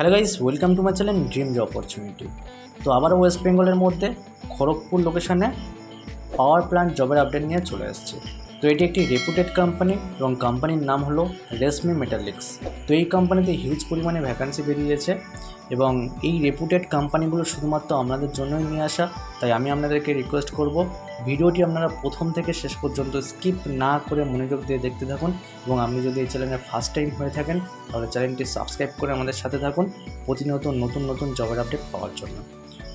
Hello guys, welcome to my channel dream job opportunity. তো আবারও West বেঙ্গলের মধ্যে খড়গপুর লোকেশানে পাওয়ার প্ল্যান্ট জবের আপডেট নিয়ে চলে আসছে। তো এটি একটি রেপুটেড কোম্পানি এবং কোম্পানির নাম হলো রেশমি মেটালিক্স। তো এই কোম্পানিতে হিউজ পরিমাণে ভ্যাকান্সি বেরিয়েছে এবং এই রেপুটেড কোম্পানিগুলো শুধুমাত্র আপনাদের জন্যই নিয়ে আসা। তাই আমি আপনাদেরকে রিকোয়েস্ট করব, ভিডিওটি আপনারা প্রথম থেকে শেষ পর্যন্ত স্কিপ না করে মনোযোগ দিয়ে দেখতে থাকুন এবং আপনি যদি এই চ্যানেলে ফার্স্ট টাইম হয়ে থাকেন তাহলে চ্যানেলটি সাবস্ক্রাইব করে আমাদের সাথে থাকুন প্রতিনিয়ত নতুন নতুন জবের আপডেট পাওয়ার জন্য।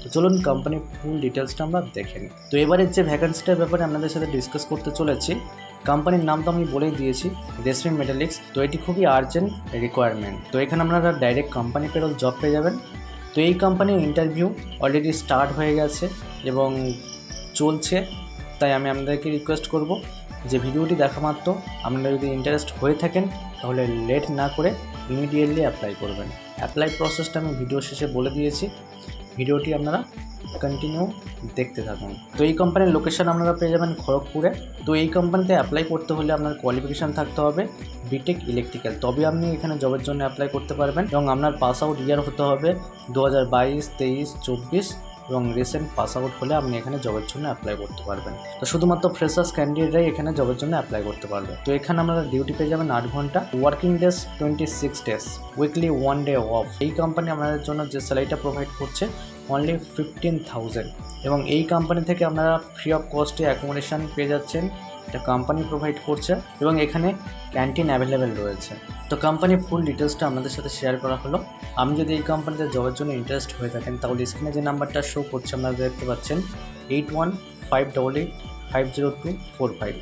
তো চলুন কোম্পানির ফুল ডিটেলসটা আমরা দেখে নিই। তো এবারের যে ভ্যাকান্সিটার ব্যাপারে আপনাদের সাথে ডিসকাস করতে চলেছি, কোম্পানির নাম তো আমি বলেই দিয়েছি, রেশমি মেটালিক্স। তো এটি খুবই আর্জেন্ট রিকোয়ারমেন্ট। তো এখানে আপনারা ডাইরেক্ট কোম্পানি পেরোল জব পেয়ে যাবেন। তো এই কোম্পানির ইন্টারভিউ অলরেডি স্টার্ট হয়ে গেছে এবং চলছে। তাই আমি আপনাদেরকে রিকোয়েস্ট করব যে ভিডিওটি দেখা মাত্র আপনারা যদি ইন্টারেস্ট হয়ে থাকেন তাহলে লেট না করে ইমিডিয়েটলি অ্যাপ্লাই করবেন। অ্যাপ্লাই প্রসেসটা আমি ভিডিও শেষে বলে দিয়েছি, ভিডিওটি আপনারা কন্টিনিউ দেখতে থাকুন। তো এই কোম্পানির লোকেশন আপনারা পেয়ে যাবেন খড়গপুরে। তো এই কোম্পানিতে অ্যাপ্লাই করতে হলে আপনার কোয়ালিফিকেশান থাকতে হবে বিটেক ইলেকট্রিক্যাল, তবে আপনি এখানে জবের জন্য অ্যাপ্লাই করতে পারবেন এবং আপনার পাস আউট ইয়ার হতে হবে 2022, 23, 24 এবং রিসেন্ট পাস আউট হলে আপনি এখানে জবের জন্য অ্যাপ্লাই করতে পারবেন। তো শুধুমাত্র ফ্রেশার্স ক্যান্ডিডেটরাই এখানে জবের জন্য অ্যাপ্লাই করতে পারবে। তো এখানে আপনারা ডিউটি পেয়ে যাবেন 8 ঘন্টা, working days 26 days, weekly 1 day of. এই কোম্পানি আপনাদের জন্য যে স্যালারিটা প্রোভাইড করছে অনলি 15,000 এবং এই কোম্পানি থেকে আপনারা ফ্রি অফ কস্টে অ্যাকোমোডেশন পেয়ে যাচ্ছেন, এটা কোম্পানি প্রোভাইড করছে এবং এখানে ক্যান্টিন অ্যাভেলেবেল রয়েছে। তো কোম্পানির ফুল ডিটেলসটা আপনাদের সাথে শেয়ার করা হলো। আপনি যদি এই কোম্পানিতে জবের জন্য ইন্টারেস্ট হয়ে থাকেন তাহলে স্ক্রিনে যে নাম্বারটা শো করছে আপনারা দেখতে পাচ্ছেন 8158850245,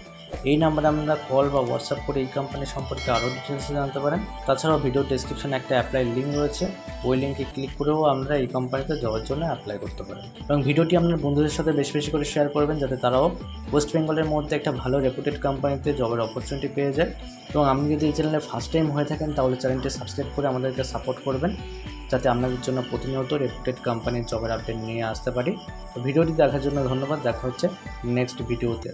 এই নাম্বারে আপনারা কল বা হোয়াটসঅ্যাপ করে এই কোম্পানি সম্পর্কে আরও ডিটেলস জানতে পারেন। তাছাড়াও ভিডিও ডেসক্রিপশনে একটা অ্যাপ্লাই লিঙ্ক রয়েছে, ওই লিঙ্কে ক্লিক করেও আমরা এই কোম্পানিতে জবের জন্য অ্যাপ্লাই করতে পারেন এবং ভিডিওটি আপনার বন্ধুদের সাথে বেশি বেশি করে শেয়ার করবেন যাতে তারাও ওয়েস্ট বেঙ্গলের মধ্যে একটা ভালো রেপুটেড কোম্পানিতে জবের অপরচুনিটি পেয়ে যায়। এবং আপনি যদি এই চ্যানেলে ফার্স্ট টাইম হয়ে থাকেন তাহলে চ্যানেলটি সাবস্ক্রাইব করে আমাদেরকে সাপোর্ট করবেন যাতে আপনাদের জন্য প্রতিনিয়ত রেপুটেড কোম্পানির জবের আপডেট নিয়ে আসতে পারি। তো ভিডিওটি দেখার জন্য ধন্যবাদ, দেখা হচ্ছে নেক্সট ভিডিওতে।